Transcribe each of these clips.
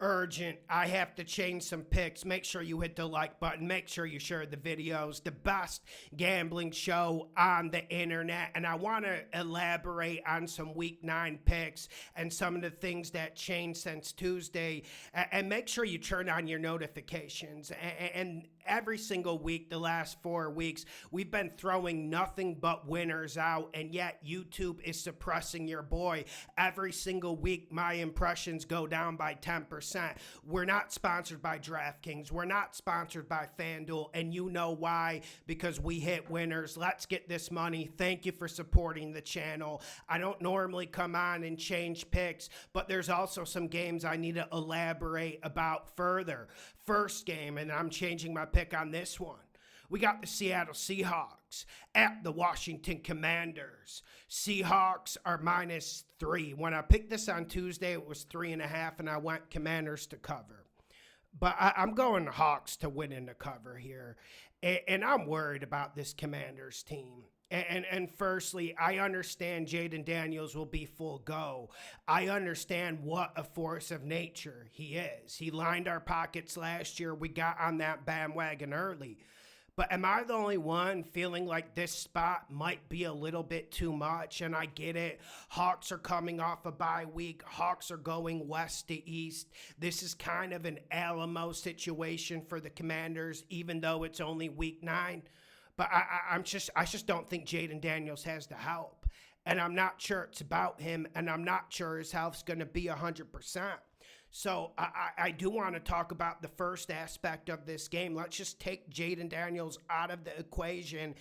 Urgent. I have to change some picks. Make sure you hit the like button. Make sure you share the videos. The best gambling show on the internet. And I want to elaborate on some week 9 picks and some of the things that changed since Tuesday. And make sure you turn on your notifications. And every single week, the last 4 weeks, we've been throwing nothing but winners out. And yet YouTube is suppressing your boy. Every single week, my impressions go down by 10%. We're not sponsored by DraftKings. We're not sponsored by FanDuel. And you know why? Because we hit winners. Let's get this money. Thank you for supporting the channel. I don't normally come on and change picks, but there's also some games I need to elaborate about further. First game, and I'm changing my pick on this one. We got the Seattle Seahawks at the Washington Commanders. Seahawks are -3. When I picked this on Tuesday, it was 3.5, and I went Commanders to cover. But I'm going Hawks to win in the cover here. And I'm worried about this Commanders team. And firstly, I understand Jaden Daniels will be full go. I understand what a force of nature he is. He lined our pockets last year. We got on that bandwagon early. But am I the only one feeling like this spot might be a little bit too much? And I get it. Hawks are coming off a bye week. Hawks are going west to east. This is kind of an Alamo situation for the Commanders, even though it's only week 9. But I just don't think Jaden Daniels has the help. And I'm not sure it's about him. And I'm not sure his health's going to be 100%. So I do want to talk about the first aspect of this game. Let's just take Jaden Daniels out of the equation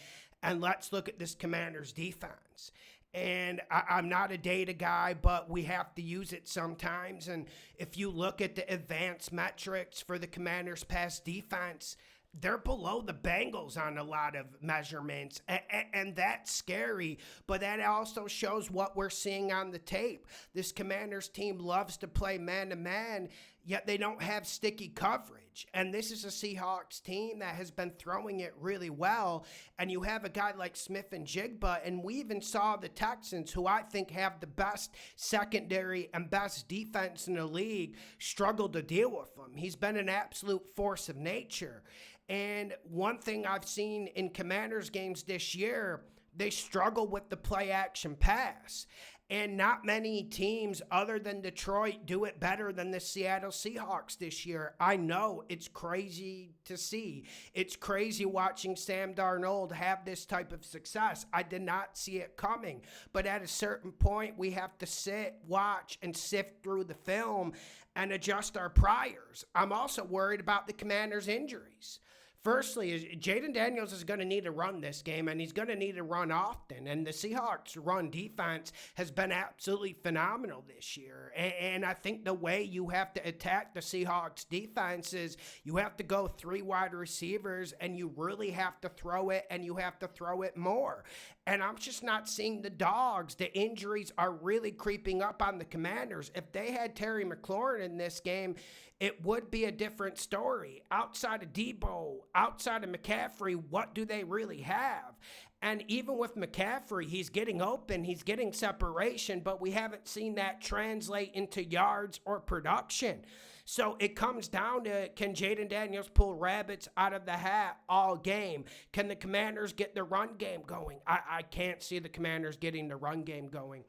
and let's look at this Commanders defense. And I'm not a data guy, but we have to use it sometimes. And if you look at the advanced metrics for the Commanders' pass defense, they're below the Bengals on a lot of measurements, and that's scary, but that also shows what we're seeing on the tape. This Commanders team loves to play man-to-man, yet they don't have sticky coverage, and this is a Seahawks team that has been throwing it really well, and you have a guy like Smith and Jigba, and we even saw the Texans, who I think have the best secondary and best defense in the league, struggle to deal with him. He's been an absolute force of nature. And one thing I've seen in Commanders games this year, they struggle with the play action pass. And not many teams other than Detroit do it better than the Seattle Seahawks this year. I know it's crazy to see. It's crazy watching Sam Darnold have this type of success. I did not see it coming. But at a certain point, we have to sit, watch, and sift through the film and adjust our priors. I'm also worried about the Commanders' injuries. Firstly, Jaden Daniels is going to need to run this game, and he's going to need to run often. And the Seahawks' run defense has been absolutely phenomenal this year. And I think the way you have to attack the Seahawks' defense is you have to go 3 wide receivers, and you really have to throw it, and you have to throw it more. And I'm just not seeing the dogs. The injuries are really creeping up on the Commanders. If they had Terry McLaurin in this game, it would be a different story. Outside of Debo, outside of McCaffrey, what do they really have? And even with McCaffrey, he's getting open, he's getting separation, but we haven't seen that translate into yards or production. So it comes down to, can Jaden Daniels pull rabbits out of the hat all game? Can the Commanders get the run game going? I can't see the Commanders getting the run game going.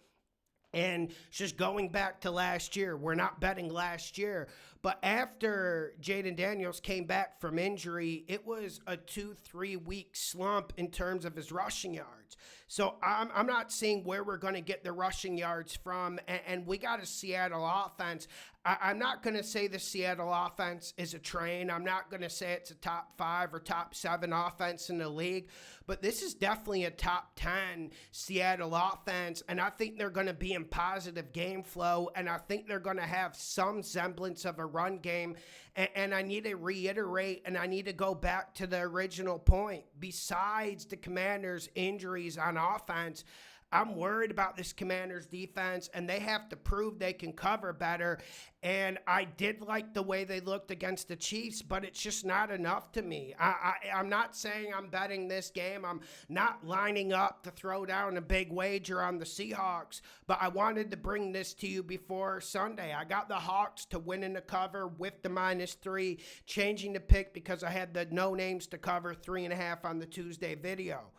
And just going back to last year, we're not betting last year, but after Jaden Daniels came back from injury, it was a 2-3 week slump in terms of his rushing yards. So I'm not seeing where we're going to get the rushing yards from, and we got a Seattle offense. I'm not going to say the Seattle offense is a train. I'm not going to say it's a top 5 or top 7 offense in the league, but this is definitely a top 10 Seattle offense, and I think they're going to be in positive game flow, and I think they're going to have some semblance of a run game, and I need to reiterate, and I need to go back to the original point. Besides the Commanders' injuries on offense, I'm worried about this Commanders defense, and they have to prove they can cover better. And I did like the way they looked against the Chiefs, but it's just not enough to me. I'm not saying I'm betting this game. I'm not lining up to throw down a big wager on the Seahawks, but I wanted to bring this to you before Sunday. I got the Hawks to win in the cover with the -3, changing the pick because I had the no names to cover 3.5 on the Tuesday video.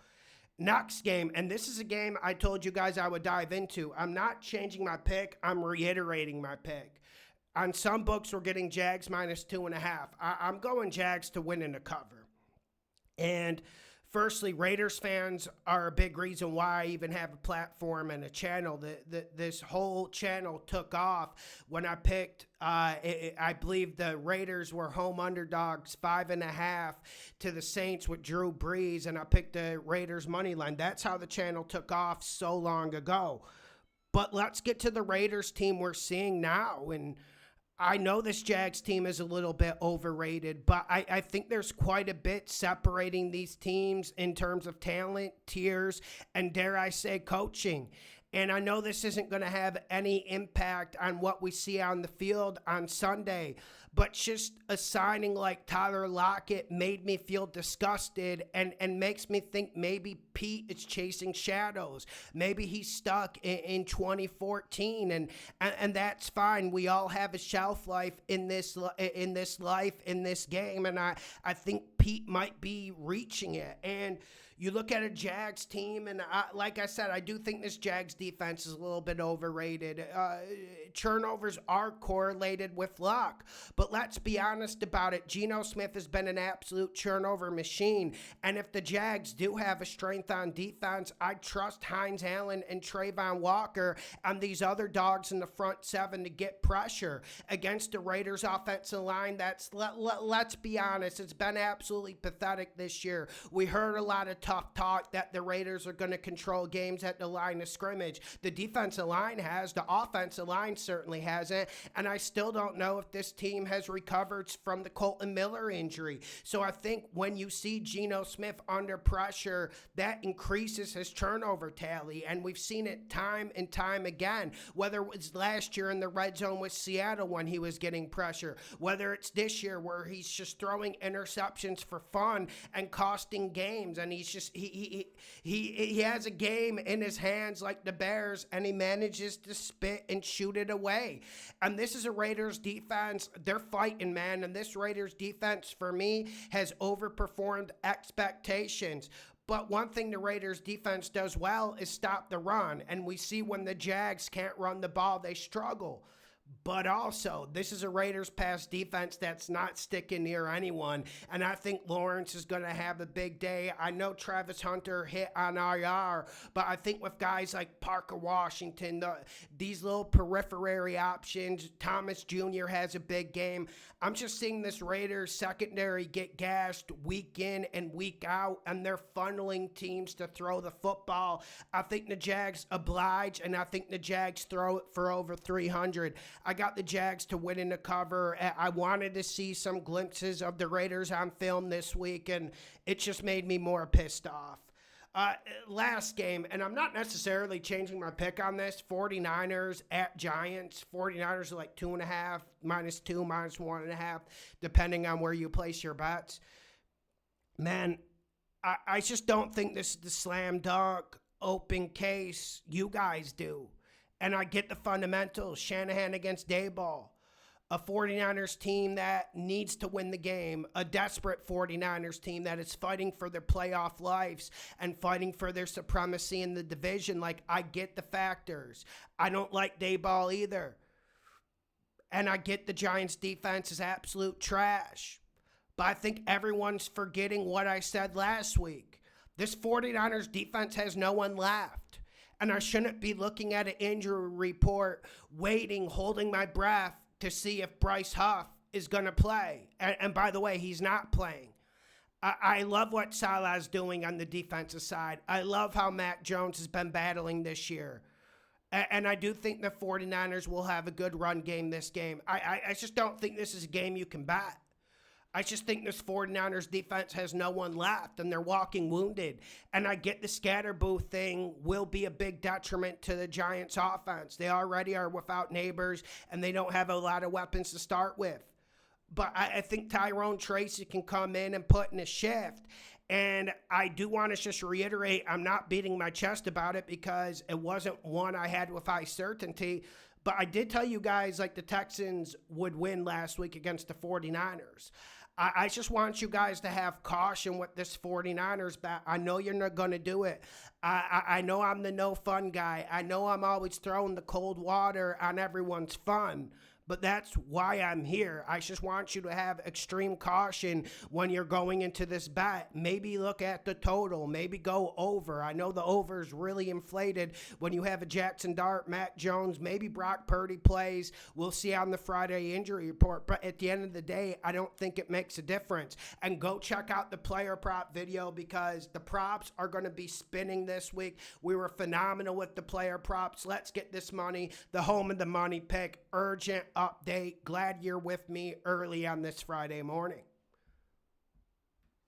Next game, and this is a game I told you guys I would dive into. I'm not changing my pick. I'm reiterating my pick. On some books, we're getting Jags -2.5. I'm going Jags to win in the cover. And firstly, Raiders fans are a big reason why I even have a platform and a channel. This whole channel took off when I picked, I believe the Raiders were home underdogs 5.5 to the Saints with Drew Brees, and I picked the Raiders money line. That's how the channel took off so long ago. But let's get to the Raiders team we're seeing now. And I know this Jags team is a little bit overrated, but I think there's quite a bit separating these teams in terms of talent, tiers, and dare I say coaching. And I know this isn't going to have any impact on what we see on the field on Sunday, but just a signing like Tyler Lockett made me feel disgusted and makes me think maybe Pete is chasing shadows. Maybe he's stuck in 2014, and that's fine. We all have a shelf life in this game, and I think Pete might be reaching it. And you look at a Jags team, and like I said, I do think this Jags defense is a little bit overrated. Turnovers are correlated with luck, but let's be honest about it. Geno Smith has been an absolute turnover machine, and if the Jags do have a strength on defense, I trust Hines Allen and Trayvon Walker and these other dogs in the front seven to get pressure against the Raiders offensive line. Let's be honest, it's been absolutely pathetic this year. We heard a lot of tough talk that the Raiders are going to control games at the line of scrimmage. The defensive line has, the offensive line certainly hasn't, and I still don't know if this team has recovered from the Colton Miller injury. So I think when you see Geno Smith under pressure, that increases his turnover tally, and we've seen it time and time again, whether it was last year in the red zone with Seattle when he was getting pressure, whether it's this year where he's just throwing interceptions for fun and costing games, and he's just he has a game in his hands like the Bears, and he manages to spit and shoot it away. And this is a Raiders defense. They're fighting, man, and this Raiders defense for me has overperformed expectations. But one thing the Raiders defense does well is stop the run, and we see when the Jags can't run the ball, they struggle. But also, this is a Raiders pass defense that's not sticking near anyone, and I think Lawrence is going to have a big day. I know Travis Hunter hit on IR, but I think with guys like Parker Washington, these little periphery options, Thomas Jr. has a big game. I'm just seeing this Raiders secondary get gashed week in and week out, and they're funneling teams to throw the football. I think the Jags oblige, and I think the Jags throw it for over 300. I got the Jags to win in the cover. I wanted to see some glimpses of the Raiders on film this week, and it just made me more pissed off. Last game, and I'm not necessarily changing my pick on this, 49ers at Giants. 49ers are like 2.5, -2, -1.5, depending on where you place your bets. Man, I just don't think this is the slam dunk open case you guys do. And I get the fundamentals. Shanahan against Dayball. A 49ers team that needs to win the game. A desperate 49ers team that is fighting for their playoff lives and fighting for their supremacy in the division. Like, I get the factors. I don't like Dayball either. And I get the Giants defense is absolute trash. But I think everyone's forgetting what I said last week. This 49ers defense has no one left. And I shouldn't be looking at an injury report, waiting, holding my breath to see if Bryce Huff is going to play. And by the way, he's not playing. I love what Salah's doing on the defensive side. I love how Mac Jones has been battling this year. And I do think the 49ers will have a good run game this game. I just don't think this is a game you can bet. I just think this 49ers defense has no one left, and they're walking wounded. And I get the Scatterboo thing will be a big detriment to the Giants' offense. They already are without Neighbors, and they don't have a lot of weapons to start with. But I think Tyrone Tracy can come in and put in a shift. And I do want to just reiterate, I'm not beating my chest about it because it wasn't one I had with high certainty. But I did tell you guys like the Texans would win last week against the 49ers. I just want you guys to have caution with this 49ers bet. I know you're not going to do it. I know I'm the no fun guy. I know I'm always throwing the cold water on everyone's fun. But that's why I'm here. I just want you to have extreme caution when you're going into this bet. Maybe look at the total. Maybe go over. I know the over is really inflated when you have a Jackson Dart, Mac Jones, maybe Brock Purdy plays. We'll see on the Friday injury report. But at the end of the day, I don't think it makes a difference. And go check out the player prop video because the props are going to be spinning this week. We were phenomenal with the player props. Let's get this money. The home of the money pick. Urgent update. Glad you're with me early on this Friday morning.